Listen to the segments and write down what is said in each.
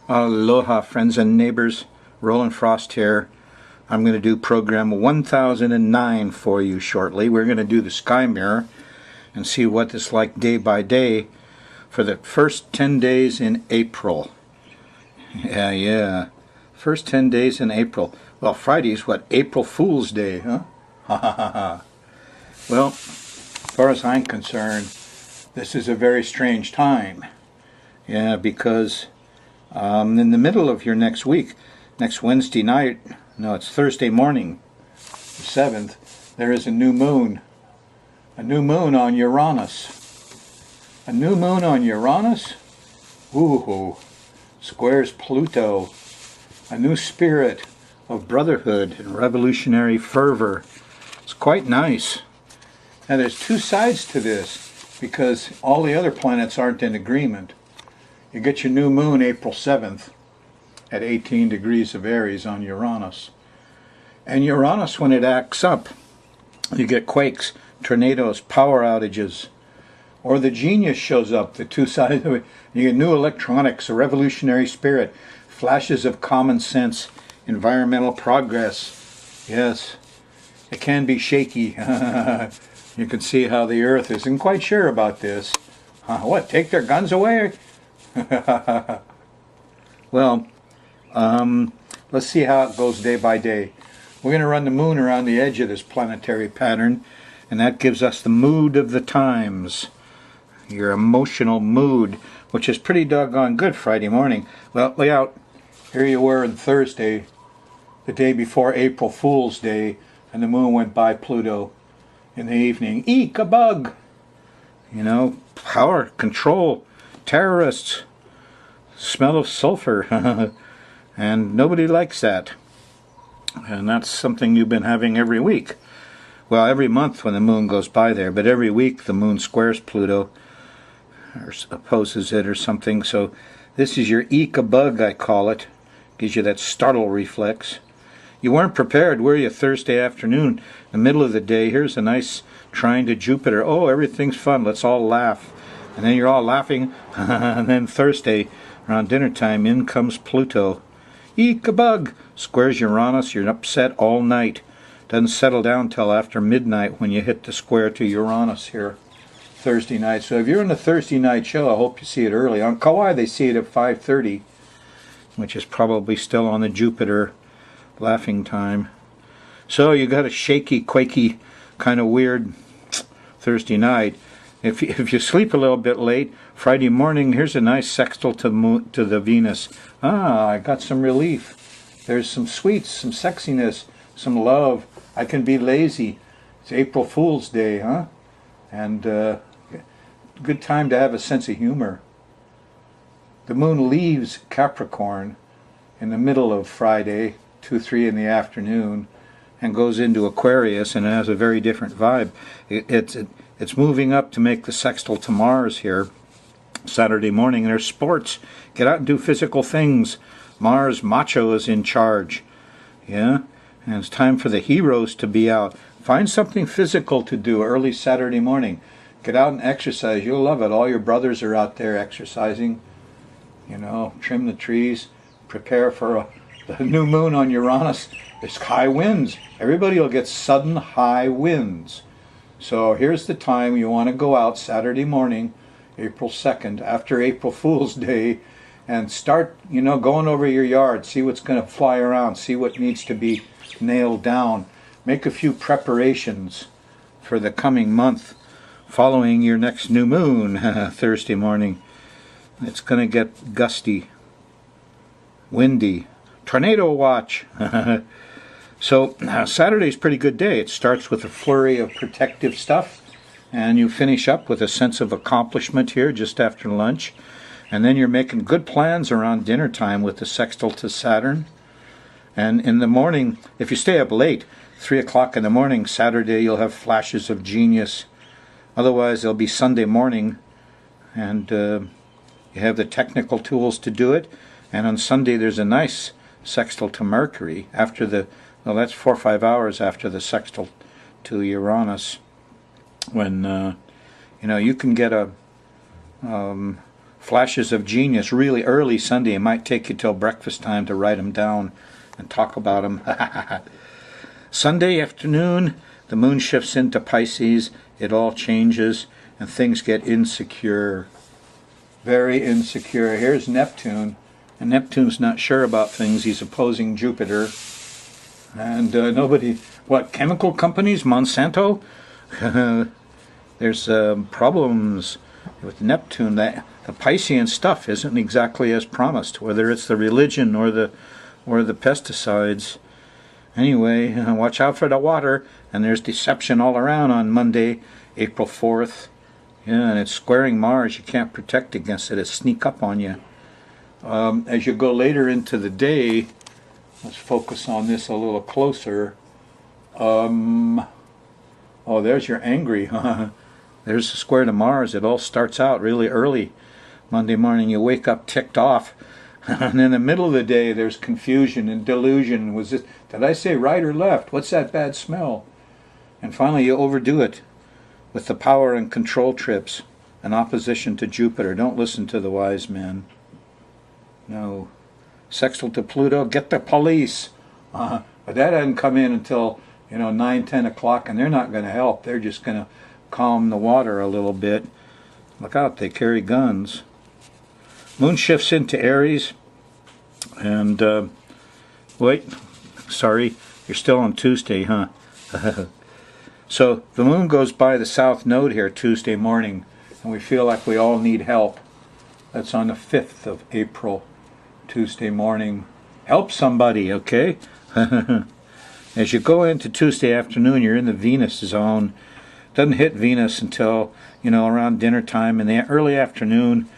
Aloha, friends and neighbors. Rollin Frost here. I'm going to do program 1009 for you shortly. We're going to do the sky mirror and see what it's like day by day for the first 10 days in April. Yeah. First 10 days in April. Well, Friday's what? April Fool's Day, huh? Ha ha ha ha. Well, as far as I'm concerned, this is a very strange time. Yeah, because in the middle of your next week, next Wednesday night, no, it's Thursday morning, the 7th, there is a new moon. A new moon on Uranus. A new moon on Uranus? Ooh, squares Pluto. A new spirit of brotherhood and revolutionary fervor. It's quite nice. Now there's two sides to this, because all the other planets aren't in agreement. You get your new moon April 7th at 18 degrees of Aries on Uranus. And Uranus, when it acts up, you get quakes, tornadoes, power outages. Or the genius shows up, the two sides of it. You get new electronics, a revolutionary spirit, flashes of common sense, environmental progress. Yes, it can be shaky. You can see how the Earth isn't quite sure about this. What, take their guns away? Well, let's see how it goes day by day. We're going to run the moon around the edge of this planetary pattern, and that gives us the mood of the times. Your emotional mood, which is pretty doggone good Friday morning. Well, lay out. Here you were on Thursday, the day before April Fool's Day, and the moon went by Pluto in the evening. Eek, a bug! You know, power, control, terrorists, smell of sulfur, and nobody likes that. And that's something you've been having every week. Well, every month when the moon goes by there, but every week the moon squares Pluto, or opposes it or something. So this is your eek a bug, I call it. Gives you that startle reflex. You weren't prepared, were you, Thursday afternoon, the middle of the day? Here's a nice trine to Jupiter. Oh, everything's fun, let's all laugh. And then you're all laughing, and then Thursday, around dinner time, in comes Pluto. Eek a bug! Squares Uranus, you're upset all night. Doesn't settle down till after midnight when you hit the square to Uranus here, Thursday night. So if you're in the Thursday night show, I hope you see it early. On Kauai, they see it at 5:30, which is probably still on the Jupiter laughing time. So you got a shaky, quaky, kind of weird Thursday night. If you sleep a little bit late, Friday morning, here's a nice sextile to the Venus. I got some relief. There's some sweets, some sexiness, some love. I can be lazy. It's April Fool's Day, huh? And good time to have a sense of humor. The moon leaves Capricorn in the middle of Friday, 2-3 in the afternoon, and goes into Aquarius, and it has a very different vibe. It's moving up to make the sextile to Mars here Saturday morning. And there's sports. Get out and do physical things. Mars macho is in charge. Yeah? And it's time for the heroes to be out. Find something physical to do early Saturday morning. Get out and exercise. You'll love it. All your brothers are out there exercising. You know, trim the trees. Prepare for the new moon on Uranus. There's high winds. Everybody will get sudden high winds. So here's the time you want to go out Saturday morning, April 2nd, after April Fool's Day, and start, going over your yard. See what's going to fly around. See what needs to be nailed down. Make a few preparations for the coming month following your next new moon, Thursday morning. It's going to get gusty, windy, tornado watch. So Saturday's a pretty good day. It starts with a flurry of protective stuff, and you finish up with a sense of accomplishment here just after lunch. And then you're making good plans around dinner time with the sextile to Saturn. And in the morning, if you stay up late, 3 o'clock in the morning, Saturday, you'll have flashes of genius. Otherwise, it'll be Sunday morning, and you have the technical tools to do it. And on Sunday, there's a nice sextile to Mercury after the, well, that's 4 or 5 hours after the sextile to Uranus. when you can get a flashes of genius really early Sunday. It might take you till breakfast time to write them down and talk about them. Sunday afternoon, the moon shifts into Pisces. It all changes and things get insecure. Very insecure. Here's Neptune, and Neptune's not sure about things. He's opposing Jupiter. And chemical companies, Monsanto? There's problems with Neptune. The Piscean stuff isn't exactly as promised, whether it's the religion or the pesticides. Anyway, watch out for the water, and there's deception all around on Monday, April 4th. Yeah, and it's squaring Mars. You can't protect against it. It'll sneak up on you. As you go later into the day, let's focus on this a little closer. Oh, there's your angry. There's the square to Mars. It all starts out really early. Monday morning, you wake up ticked off. And in the middle of the day, there's confusion and delusion. Did I say right or left? What's that bad smell? And finally, you overdo it with the power and control trips in opposition to Jupiter. Don't listen to the wise men. No. Sextile to Pluto, get the police. But that doesn't come in until 9, 10 o'clock, and they're not going to help. They're just going to calm the water a little bit. Look out, they carry guns. Moon shifts into Aries, and sorry, you're still on Tuesday, huh? So the moon goes by the south node here Tuesday morning, and we feel like we all need help. That's on the 5th of April, Tuesday morning. Help somebody, okay? As you go into Tuesday afternoon, you're in the Venus zone. Doesn't hit Venus until, around dinner time in the early afternoon,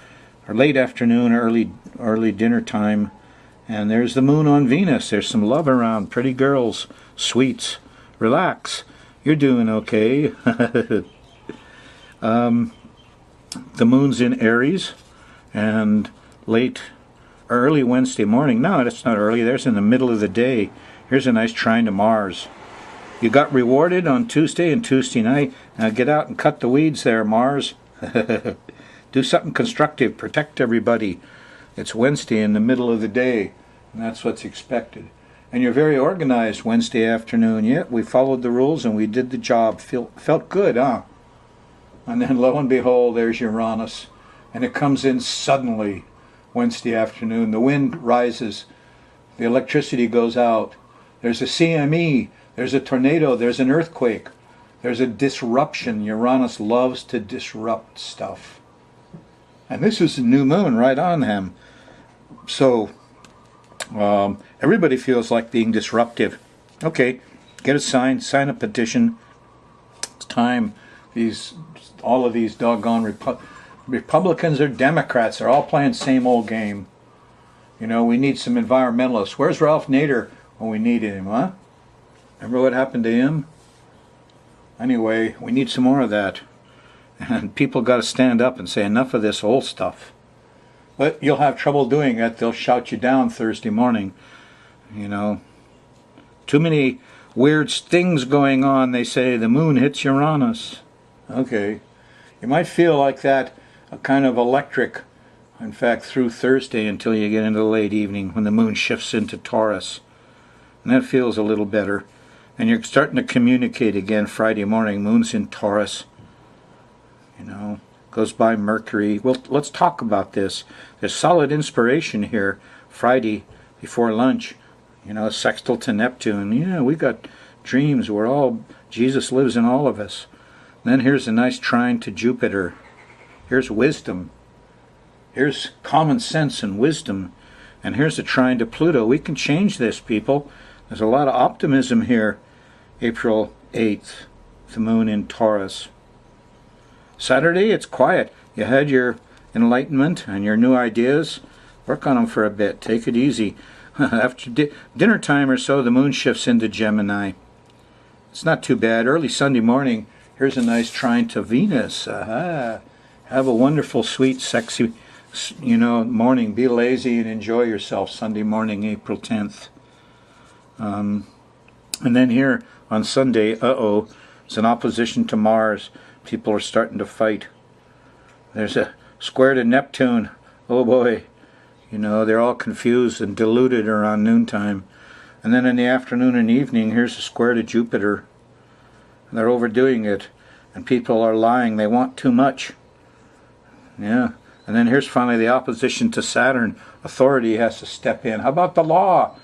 or late afternoon, early dinner time. And there's the moon on Venus. There's some love around, pretty girls, sweets. Relax. You're doing okay. The moon's in Aries, and early Wednesday morning. No, that's not early. There's in the middle of the day. Here's a nice trine to Mars. You got rewarded on Tuesday and Tuesday night. Now get out and cut the weeds there, Mars. Do something constructive. Protect everybody. It's Wednesday in the middle of the day, and that's what's expected. And you're very organized Wednesday afternoon. Yeah, we followed the rules and we did the job. Felt good, huh? And then lo and behold, there's Uranus. And it comes in suddenly Wednesday afternoon. The wind rises. The electricity goes out. There's a CME. There's a tornado. There's an earthquake. There's a disruption. Uranus loves to disrupt stuff. And this is a new moon right on him. So everybody feels like being disruptive. Okay, get a sign a petition. It's time. All of these doggone Republicans or Democrats are all playing same old game. We need some environmentalists. Where's Ralph Nader when we needed him, huh? Remember what happened to him? Anyway, we need some more of that. And people got to stand up and say enough of this old stuff. But you'll have trouble doing it. They'll shout you down Thursday morning. Too many weird things going on. They say the moon hits Uranus. Okay. You might feel like that, a kind of electric, in fact, through Thursday until you get into the late evening when the moon shifts into Taurus. And that feels a little better. And you're starting to communicate again Friday morning. Moon's in Taurus. Goes by Mercury. Well, let's talk about this. There's solid inspiration here Friday before lunch. Sextile to Neptune. Yeah, we got dreams. Jesus lives in all of us. And then here's a nice trine to Jupiter. Here's wisdom. Here's common sense and wisdom. And here's a trine to Pluto. We can change this, people. There's a lot of optimism here. April 8th, the moon in Taurus. Saturday, it's quiet. You had your enlightenment and your new ideas. Work on them for a bit. Take it easy. After dinner time or so, the moon shifts into Gemini. It's not too bad. Early Sunday morning, here's a nice trine to Venus. Aha. Have a wonderful, sweet, sexy, morning. Be lazy and enjoy yourself Sunday morning, April 10th. And then here on Sunday, it's an opposition to Mars. People are starting to fight. There's a square to Neptune. Oh boy. You know, they're all confused and deluded around noontime. And then in the afternoon and evening, here's a square to Jupiter. And they're overdoing it. And people are lying. They want too much. Yeah. And then here's finally the opposition to Saturn. Authority has to step in. How about the law?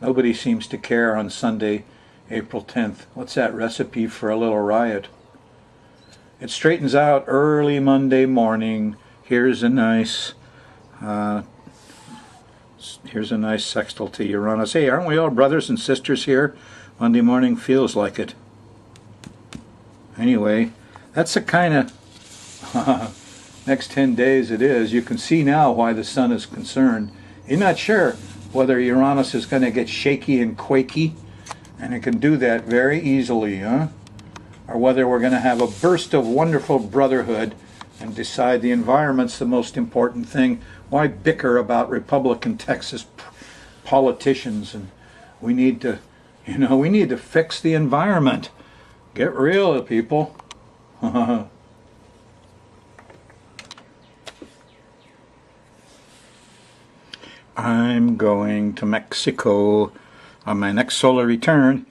Nobody seems to care on Sunday, April 10th. What's that recipe for a little riot? It straightens out early Monday morning. Here's a nice sextile to Uranus. Hey, aren't we all brothers and sisters here? Monday morning feels like it. Anyway, that's the kind of next 10 days it is. You can see now why the sun is concerned. You're not sure whether Uranus is going to get shaky and quaky, and it can do that very easily, huh? Or whether we're going to have a burst of wonderful brotherhood and decide the environment's the most important thing. Why bicker about Republican Texas politicians? And we need to, we need to fix the environment. Get real, people. I'm going to Mexico on my next solar return,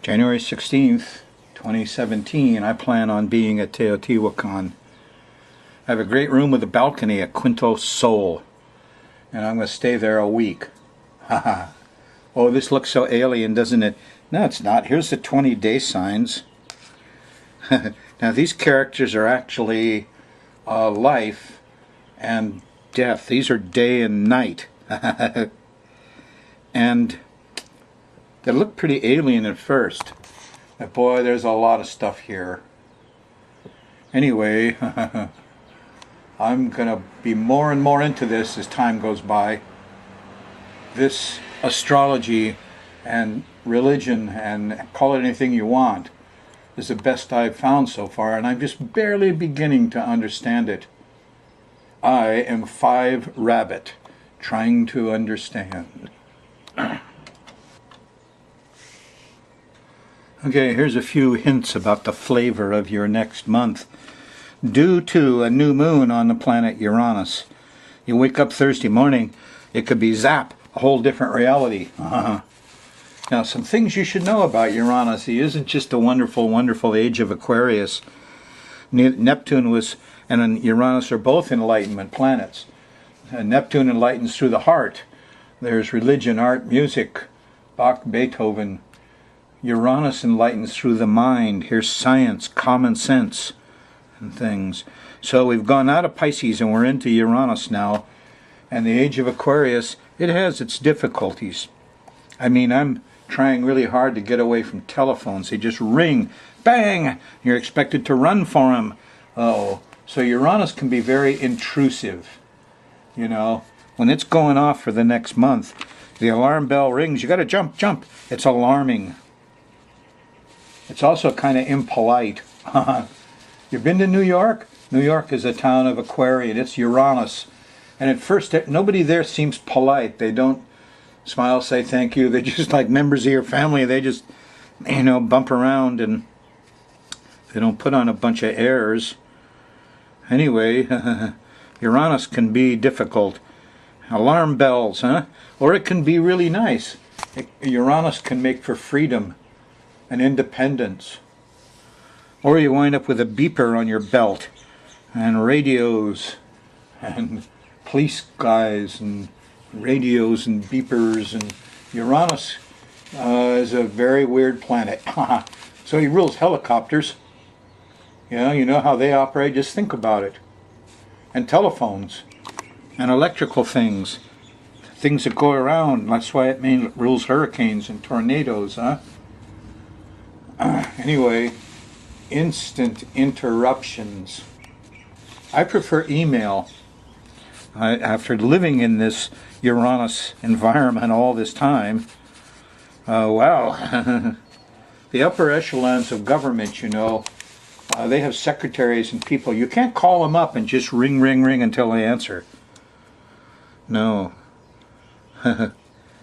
January 16th, 2017. I plan on being at Teotihuacan. I have a great room with a balcony at Quinto Sol, and I'm going to stay there a week. Haha. Oh, this looks so alien, doesn't it? No, it's not. Here's the 20-day signs. Now, these characters are actually life and death. These are day and night. And they look pretty alien at first. But boy, there's a lot of stuff here. Anyway, I'm going to be more and more into this as time goes by. This astrology and religion, and call it anything you want, is the best I've found so far, and I'm just barely beginning to understand it. I am 5 Rabbit, trying to understand. Okay, here's a few hints about the flavor of your next month. Due to a new moon on the planet Uranus, you wake up Thursday morning, it could be zap, a whole different reality. Now, some things you should know about Uranus. He isn't just a wonderful, wonderful age of Aquarius. Neptune and Uranus are both enlightenment planets. Neptune enlightens through the heart. There's religion, art, music, Bach, Beethoven. Uranus enlightens through the mind. Here's science, common sense, and things. So we've gone out of Pisces and we're into Uranus now. And the age of Aquarius, it has its difficulties. I mean, I'm trying really hard to get away from telephones. They just ring, bang, you're expected to run for them. Uh-oh. So Uranus can be very intrusive. You know, when it's going off for the next month, the alarm bell rings, you got to jump, jump. It's alarming. It's also kind of impolite. You've been to New York? New York is a town of Aquarian. It's Uranus. And at first, nobody there seems polite. They don't smile, say thank you. They're just like members of your family. They just, bump around, and they don't put on a bunch of airs. Anyway, Uranus can be difficult. Alarm bells, huh? Or it can be really nice. Uranus can make for freedom and independence. Or you wind up with a beeper on your belt, and radios, and police guys, and radios and beepers. And Uranus is a very weird planet. So he rules helicopters. You know how they operate? Just think about it. And telephones. And electrical things. Things that go around. That's why it rules hurricanes and tornadoes, huh? Anyway, instant interruptions. I prefer email. After living in this Uranus environment all this time, the upper echelons of government, they have secretaries and people. You can't call them up and just ring, ring, ring until they answer. No.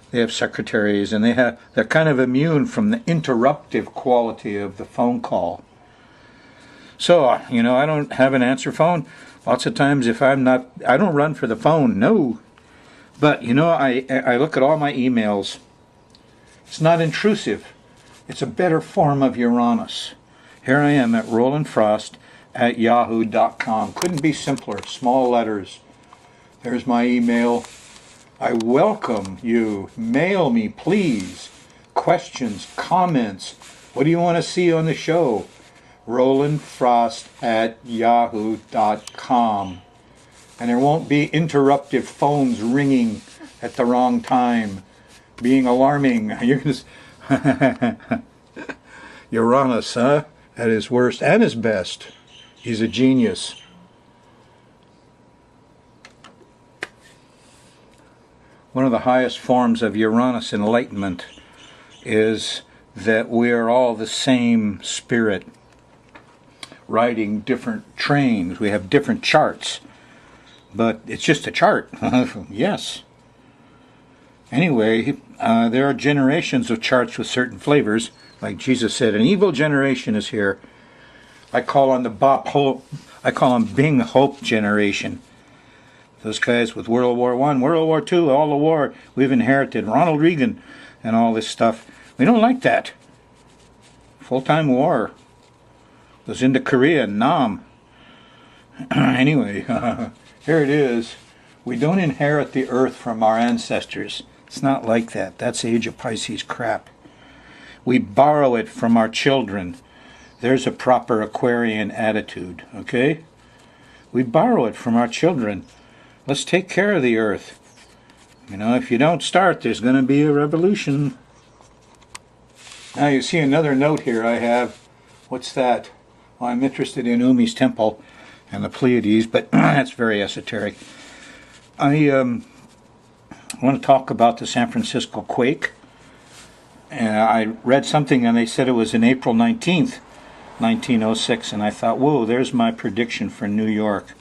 They have secretaries, and they're kind of immune from the interruptive quality of the phone call. So, I don't have an answer phone. Lots of times if I don't run for the phone, no. But, I look at all my emails. It's not intrusive. It's a better form of Uranus. Here I am at rollinfrost@yahoo.com. Couldn't be simpler. Small letters. There's my email. I welcome you. Mail me, please. Questions, comments. What do you want to see on the show? rollinfrost@yahoo.com. And there won't be interruptive phones ringing at the wrong time, being alarming. You're just Uranus, huh? At his worst and his best. He's a genius. One of the highest forms of Uranus enlightenment is that we are all the same spirit, riding different trains. We have different charts, but it's just a chart. Yes. Anyway, there are generations of charts with certain flavors. Like Jesus said, an evil generation is here. I call on Bing Hope generation. Those guys with World War I, World War II, all the war we've inherited, Ronald Reagan and all this stuff. We don't like that. Full-time war. Goes into Korea and Nam. Anyway, here it is. We don't inherit the earth from our ancestors. It's not like that. That's Age of Pisces crap. We borrow it from our children. There's a proper Aquarian attitude, okay? We borrow it from our children. Let's take care of the earth. If you don't start, there's going to be a revolution. Now you see another note here I have. What's that? Well, I'm interested in Umi's temple and the Pleiades, but that's very esoteric. I want to talk about the San Francisco quake. I read something and they said it was in April 19th, 1906, and I thought, whoa, there's my prediction for New York,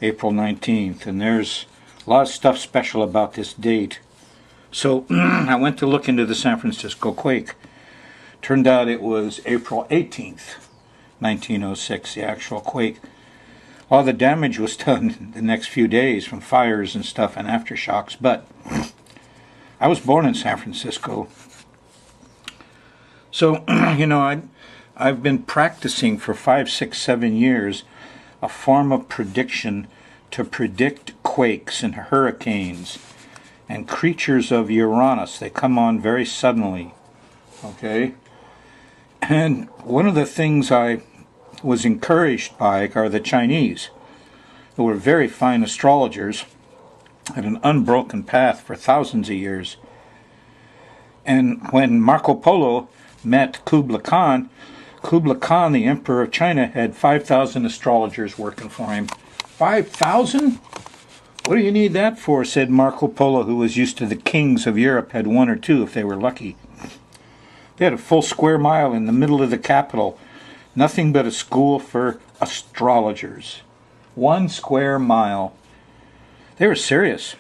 April 19th, and there's a lot of stuff special about this date. So I went to look into the San Francisco quake. Turned out it was April 18th, 1906, the actual quake. All the damage was done the next few days from fires and stuff and aftershocks, but I was born in San Francisco. So, I've been practicing for 5, 6, 7 years a form of prediction to predict quakes and hurricanes and creatures of Uranus. They come on very suddenly, okay? And one of the things I was encouraged by are the Chinese, who were very fine astrologers, had an unbroken path for thousands of years. And when Marco Polo met Kublai Khan, the emperor of China, had 5,000 astrologers working for him. 5,000? What do you need that for? Said Marco Polo, who was used to the kings of Europe, had 1 or 2 if they were lucky. They had a full square mile in the middle of the capital. Nothing but a school for astrologers. 1 square mile. They were serious.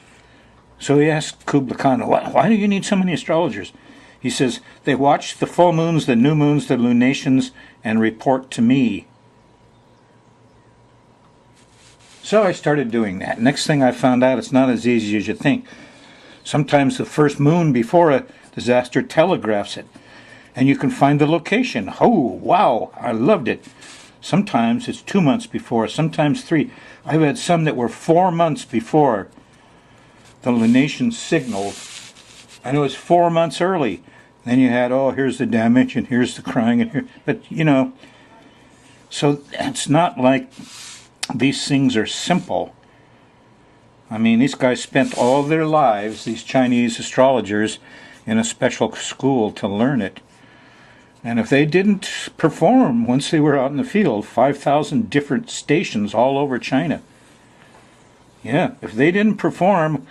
So he asked Kublai Khan, why do you need so many astrologers? He says, they watch the full moons, the new moons, the lunations, and report to me. So I started doing that. Next thing I found out, it's not as easy as you think. Sometimes the first moon before a disaster telegraphs it, and you can find the location. Oh, wow, I loved it. Sometimes it's 2 months before, sometimes 3. I've had some that were 4 months before the lunation signaled, and it was 4 months early. Then you had, here's the damage, and here's the crying, and here. But, so it's not like these things are simple. I mean, these guys spent all their lives, these Chinese astrologers, in a special school to learn it. And if they didn't perform once they were out in the field, 5,000 different stations all over China. Yeah, if they didn't perform,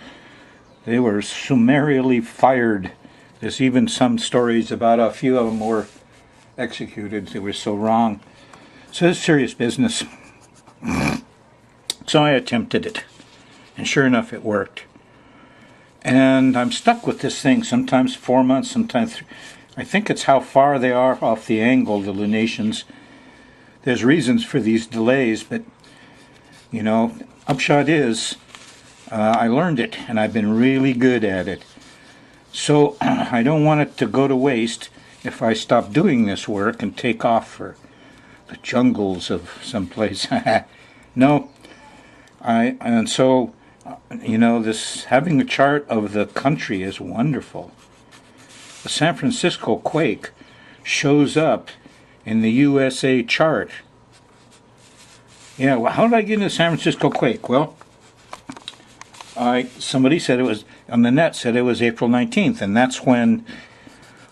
they were summarily fired. There's even some stories about a few of them were executed. They were so wrong. So it's serious business. So I attempted it. And sure enough, it worked. And I'm stuck with this thing, sometimes 4 months, sometimes 3. I think it's how far they are off the angle, the lunations. there's reasons for these delays, but upshot is I learned it, and I've been really good at it. So I don't want it to go to waste if I stop doing this work and take off for the jungles of someplace. No, this having a chart of the country is wonderful. The San Francisco quake shows up in the USA chart. Yeah, well, how did I get into the San Francisco quake? Well, somebody said it was, on the net said it was April 19th, and that's when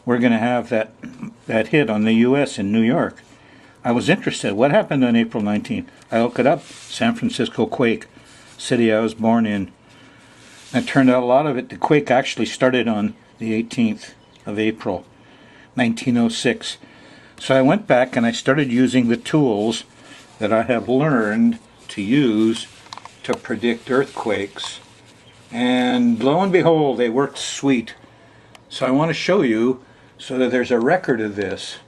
we're going to have that hit on the U.S. in New York. I was interested. What happened on April 19th? I looked it up. San Francisco quake, city I was born in. And it turned out a lot of it, the quake actually started on the 18th of April, 1906. So I went back and I started using the tools that I have learned to use to predict earthquakes. And lo and behold, they worked sweet. So I want to show you so that there's a record of this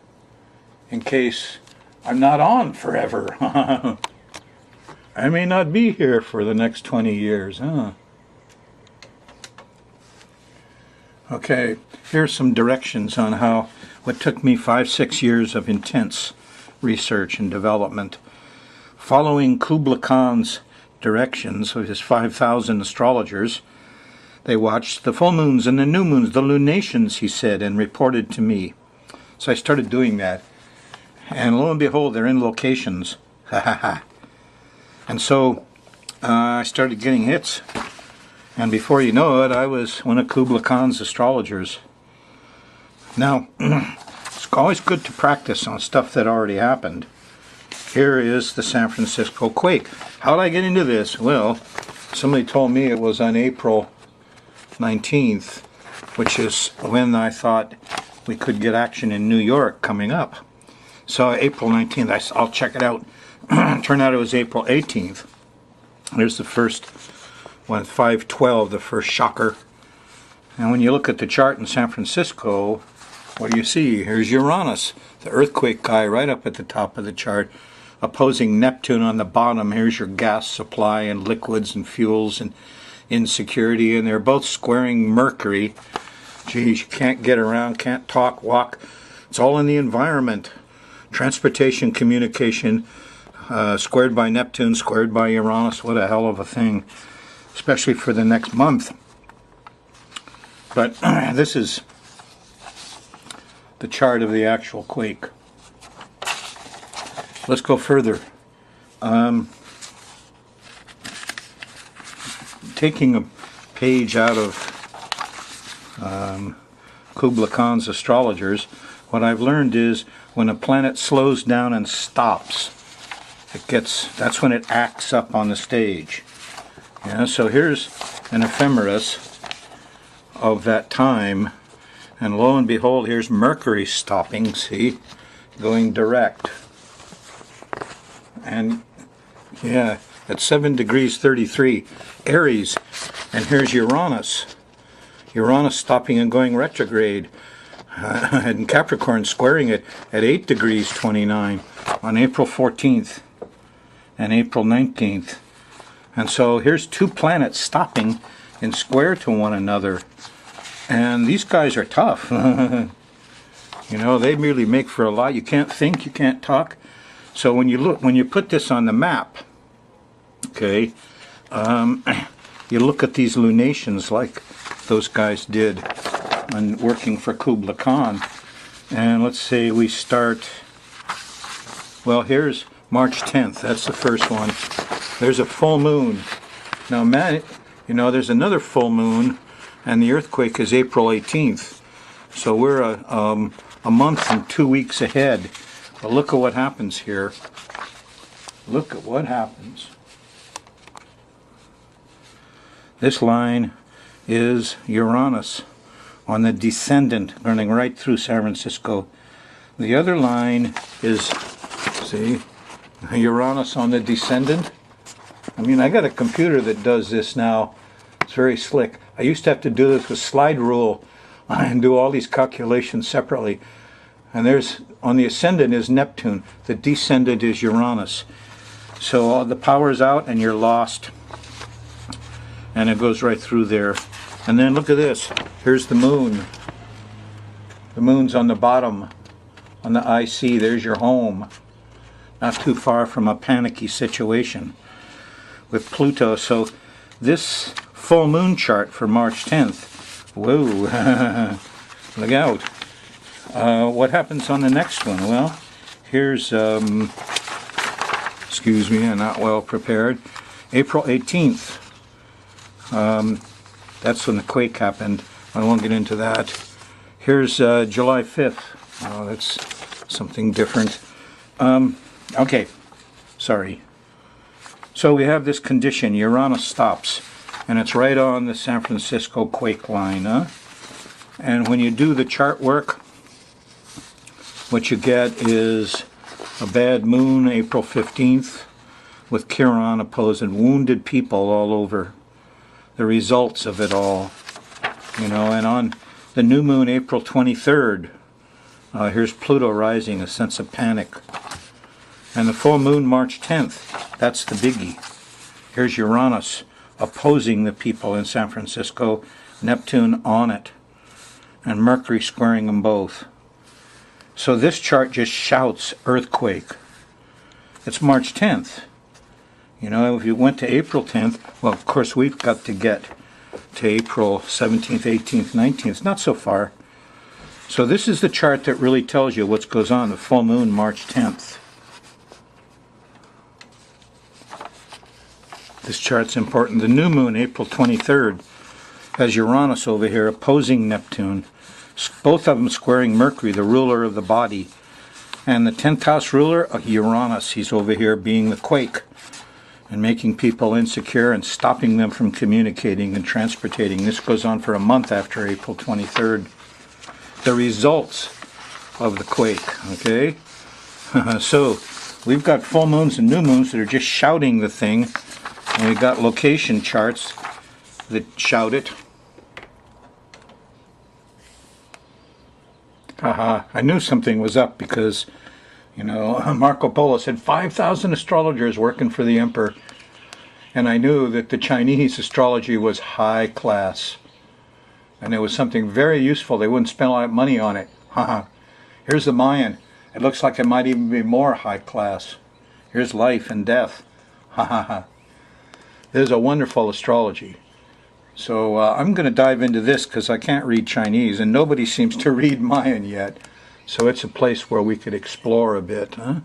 in case I'm not on forever. I may not be here for the next 20 years, huh? Okay, here's some directions on what took me 5-6 years of intense research and development. Following Kubla Khan's directions of his 5,000 astrologers, they watched the full moons and the new moons, the lunations, he said, and reported to me. So I started doing that. And lo and behold, they're in locations. And so I started getting hits. And before you know it, I was one of Kubla Khan's astrologers. Now, it's always good to practice on stuff that already happened. Here is the San Francisco quake. How did I get into this? Well, somebody told me it was on April 19th, which is when I thought we could get action in New York coming up. So April 19th, I'll check it out. Turned out it was April 18th. There's the first one, 512, the first shocker. And when you look at the chart in San Francisco, what do you see? Here's Uranus, the earthquake guy, right up at the top of the chart, opposing Neptune on the bottom. Here's your gas supply and liquids and fuels and insecurity, and they're both squaring Mercury. Geez, you can't get around, can't talk, walk. It's all in the environment. Transportation, communication, squared by Neptune, squared by Uranus. What a hell of a thing, especially for the next month. But this is the chart of the actual quake. Let's go further. Taking a page out of Kubla Khan's astrologers, what I've learned is when a planet slows down and stops, that's when it acts up on the stage. Yeah, so here's an ephemeris of that time, and lo and behold, here's Mercury stopping, see, going direct. And yeah, at 7 degrees 33, Aries, and here's Uranus. Uranus stopping and going retrograde. And Capricorn squaring it at 8 degrees 29 on April 14th and April 19th. And so here's two planets stopping in square to one another. And these guys are tough. They really make for a lot. You can't think, you can't talk. So when you put this on the map, okay, you look at these lunations like those guys did when working for Kubla Khan. And let's say we start, well, here's March 10th. That's the first one. There's a full moon. Now, there's another full moon, and the earthquake is April 18th. So we're a month and 2 weeks ahead. But look at what happens here. Look at what happens. This line is Uranus on the descendant, running right through San Francisco. The other line is, see, Uranus on the descendant. I got a computer that does this now. It's very slick. I used to have to do this with slide rule and do all these calculations separately. And there's, on the ascendant is Neptune, the descendant is Uranus. So all the power's out and you're lost. And it goes right through there. And then look at this. Here's the moon. The moon's on the bottom, on the IC. There's your home. Not too far from a panicky situation with Pluto. So this full moon chart for March 10th. Whoa. Look out. What happens on the next one? Well, here's, excuse me, I'm not well prepared. April 18th. That's when the quake happened. I won't get into that. Here's July 5th. Oh, that's something different. Okay, sorry. So we have this condition, Uranus stops, and it's right on the San Francisco quake line. Huh? And when you do the chart work, what you get is a bad moon, April 15th, with Chiron opposing wounded people all over. The results of it all, you know. And on the new moon, April 23rd, here's Pluto rising, a sense of panic. And the full moon, March 10th, that's the biggie. Here's Uranus opposing the people in San Francisco, Neptune on it, and Mercury squaring them both. So this chart just shouts earthquake. It's March 10th. You know, if you went to April 10th, well, of course, we've got to get to April 17th, 18th, 19th. Not so far. So this is the chart that really tells you what goes on. The full moon, March 10th. This chart's important. The new moon, April 23rd, has Uranus over here opposing Neptune. Both of them squaring Mercury, the ruler of the body. And the 10th house ruler, Uranus, he's over here being the quake and making people insecure and stopping them from communicating and transportating. This goes on for a month after April 23rd. The results of the quake, okay? So we've got full moons and new moons that are just shouting the thing. And we've got location charts that shout it. Haha, I knew something was up because, you know, Marco Polo said 5,000 astrologers working for the emperor. And I knew that the Chinese astrology was high class. And it was something very useful. They wouldn't spend a lot of money on it. Haha. Here's the Mayan. It looks like it might even be more high class. Here's life and death. Haha. There's a wonderful astrology. So I'm going to dive into this because I can't read Chinese and nobody seems to read Mayan yet. So it's a place where we could explore a bit, huh?